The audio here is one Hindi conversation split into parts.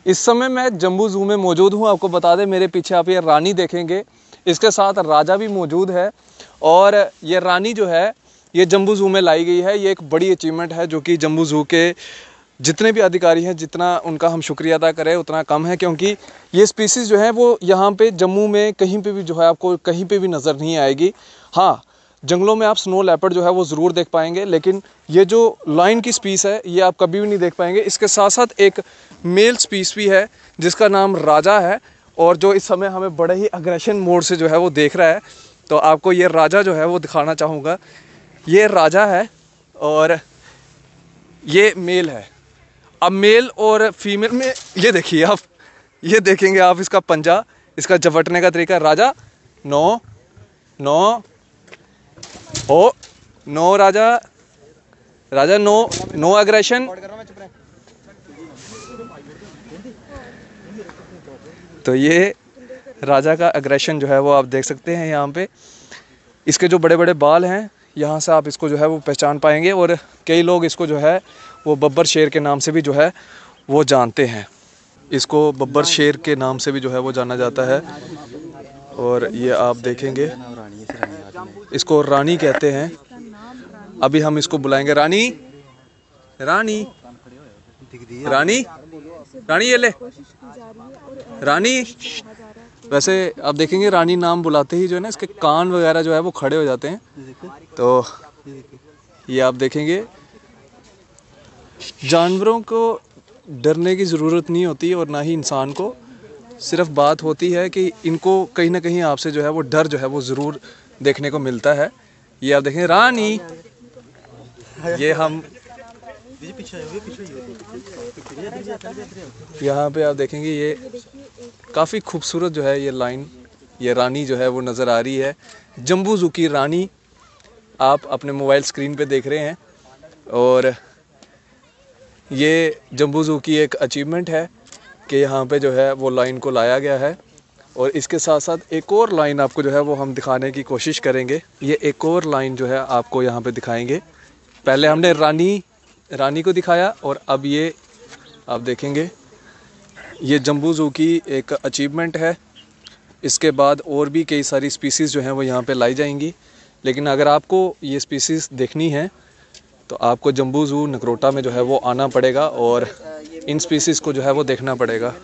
इस समय मैं जम्बू ज़ू में मौजूद हूँ। आपको बता दें मेरे पीछे आप ये रानी देखेंगे, इसके साथ राजा भी मौजूद है। और ये रानी जो है ये जम्बू ज़ू में लाई गई है। ये एक बड़ी अचीवमेंट है जो कि जम्बू ज़ू के जितने भी अधिकारी हैं, जितना उनका हम शुक्रिया अदा करें उतना कम है, क्योंकि ये स्पीसीज़ जो है वो यहाँ पे जम्मू में कहीं पे भी जो है आपको कहीं पे भी नज़र नहीं आएगी। हाँ, जंगलों में आप स्नो लेपर्ड जो है वो ज़रूर देख पाएंगे, लेकिन ये जो लायन की स्पीस है ये आप कभी भी नहीं देख पाएंगे। इसके साथ साथ एक मेल स्पीस भी है जिसका नाम राजा है, और जो इस समय हमें बड़े ही अग्रेशन मोड से जो है वो देख रहा है। तो आपको ये राजा जो है वो दिखाना चाहूँगा। ये राजा है और ये मेल है। अब मेल और फीमेल में ये देखिए आप, ये देखेंगे आप इसका पंजा, इसका झपटने का तरीका। राजा नो नो ओ नो, राजा राजा नो नो एग्रेशन। तो ये राजा का एग्रेशन जो है वो आप देख सकते हैं यहाँ पे। इसके जो बड़े बड़े बाल हैं यहाँ से आप इसको जो है वो पहचान पाएंगे, और कई लोग इसको जो है वो बब्बर शेर के नाम से भी जो है वो जानते हैं। इसको बब्बर शेर के नाम से भी जो है वो जाना जाता है। और ये आप देखेंगे इसको रानी कहते हैं। अभी हम इसको बुलाएंगे रानी रानी रानी रानी, ये ले रानी। वैसे आप देखेंगे रानी नाम बुलाते ही जो है ना इसके कान वगैरह जो है वो खड़े हो जाते हैं। तो ये आप देखेंगे जानवरों को डरने की ज़रूरत नहीं होती और ना ही इंसान को, सिर्फ बात होती है कि इनको कहीं ना कहीं आपसे जो है वो डर जो है वो ज़रूर देखने को मिलता है। ये आप देखें रानी, ये हम यहाँ पे आप देखेंगे ये काफ़ी खूबसूरत जो है ये लाइन, ये रानी जो है वो नज़र आ रही है। जम्बू ज़ू की रानी आप अपने मोबाइल स्क्रीन पे देख रहे हैं, और ये जम्बू ज़ू की एक अचीवमेंट है कि यहाँ पे जो है वो लाइन को लाया गया है। और इसके साथ साथ एक और लाइन आपको जो है वो हम दिखाने की कोशिश करेंगे। ये एक और लाइन जो है आपको यहाँ पे दिखाएंगे। पहले हमने रानी को दिखाया, और अब ये आप देखेंगे ये जम्बू ज़ू की एक अचीवमेंट है। इसके बाद और भी कई सारी स्पीसीज़ जो हैं वो यहाँ पे लाई जाएंगी, लेकिन अगर आपको ये स्पीसीज़ देखनी है तो आपको जम्बू ज़ू नगरोटा में जो है वो आना पड़ेगा और इन स्पीसीज़ को जो है वो देखना पड़ेगा।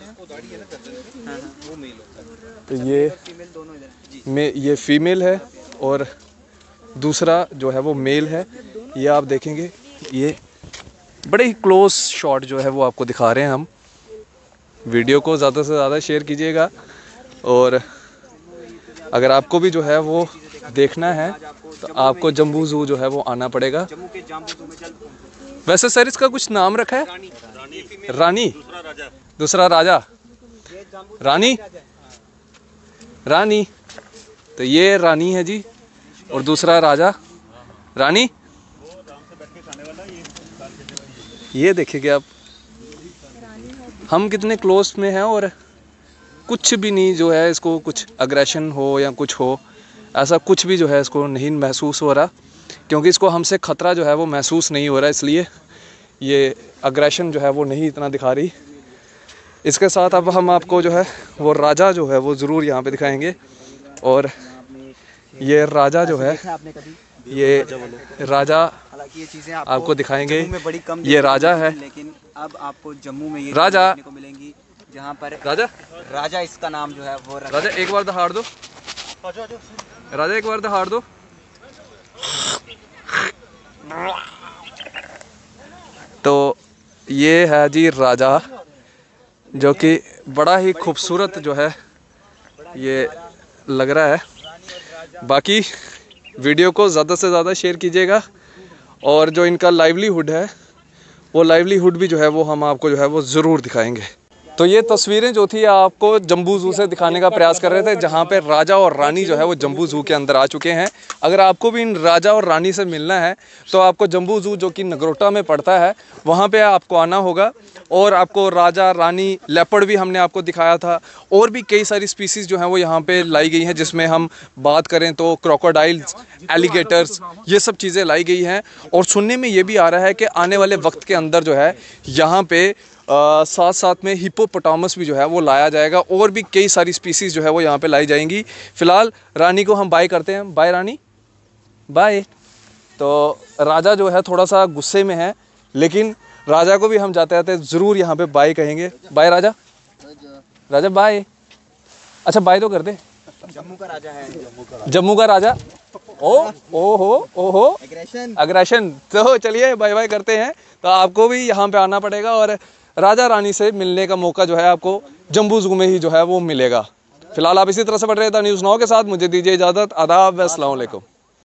तो ये फीमेल है और दूसरा जो है वो मेल है। ये आप देखेंगे, ये बड़े ही क्लोज शॉट जो है वो आपको दिखा रहे हैं हम। वीडियो को ज़्यादा से ज़्यादा शेयर कीजिएगा, और अगर आपको भी जो है वो देखना है तो आपको जम्बू ज़ू जो है वो आना पड़ेगा। वैसे सर इसका कुछ नाम रखा है? रानी, दूसरा राजा, रानी रानी। तो ये रानी है जी, और दूसरा राजा रानी। ये देखिए आप, हम कितने क्लोज में हैं और कुछ भी नहीं जो है इसको कुछ अग्रेशन हो या कुछ हो, ऐसा कुछ भी जो है इसको नहीं महसूस हो रहा, क्योंकि इसको हमसे ख़तरा जो है वो महसूस नहीं हो रहा, इसलिए ये अग्रेशन जो है वो नहीं इतना दिखा रही। इसके साथ अब हम आपको जो है वो राजा जो है वो ज़रूर यहाँ पे दिखाएंगे। और ये राजा जो है, ये राजा आपको दिखाएंगे। ये राजा है, लेकिन अब आपको जम्मू में ये राजा देखने को मिलेंगी जहाँ पर राजा इसका नाम जो है वो राजा। एक बार दहाड़ दो राजा, एक बार दहाड़ दो। तो ये है जी राजा, जो कि बड़ा ही खूबसूरत जो है ये लग रहा है। बाकी वीडियो को ज़्यादा से ज़्यादा शेयर कीजिएगा, और जो इनका लाइवलीहुड है वो लाइवलीहुड भी जो है वो हम आपको जो है वो ज़रूर दिखाएंगे। तो ये तस्वीरें जो थी आपको जम्बू ज़ू से दिखाने का प्रयास कर रहे थे, जहाँ पे राजा और रानी जो है वो जम्बू ज़ू के अंदर आ चुके हैं। अगर आपको भी इन राजा और रानी से मिलना है तो आपको जम्बू ज़ू जो कि नगरोटा में पड़ता है वहाँ पे आपको आना होगा, और आपको राजा रानी लेपर्ड भी हमने आपको दिखाया था, और भी कई सारी स्पीसीज़ जो हैं वो यहाँ पे लाई गई हैं, जिसमें हम बात करें तो क्रोकोडाइल्स, एलिगेटर्स, ये सब चीज़ें लाई गई हैं। और सुनने में ये भी आ रहा है कि आने वाले वक्त के अंदर जो है यहाँ पे साथ साथ में हिप्पोपोटामस भी जो है वो लाया जाएगा, और भी कई सारी स्पीसीज़ जो है वो यहाँ पे लाई जाएंगी। फ़िलहाल रानी को हम बाय करते हैं। बाय रानी, बाय। तो राजा जो है थोड़ा सा गुस्से में है, लेकिन राजा को भी हम जाते जाते ज़रूर यहाँ पे बाय कहेंगे। बाय राजा, राजा बाय। अच्छा बाय तो कर दे। जम्मू का राजा है, जम्मू का राजा। ओहो अग्रेशन। तो चलिए बाय बाय करते हैं। तो आपको भी यहाँ पे आना पड़ेगा और राजा रानी से मिलने का मौका जो है आपको जम्बू ज़ू में ही जो है वो मिलेगा। फिलहाल आप इसी तरह से बढ़ रहे थे न्यूज़ नाउ के साथ। मुझे दीजिए इजाज़त। आदाब, अस्सलाम वालेकुम।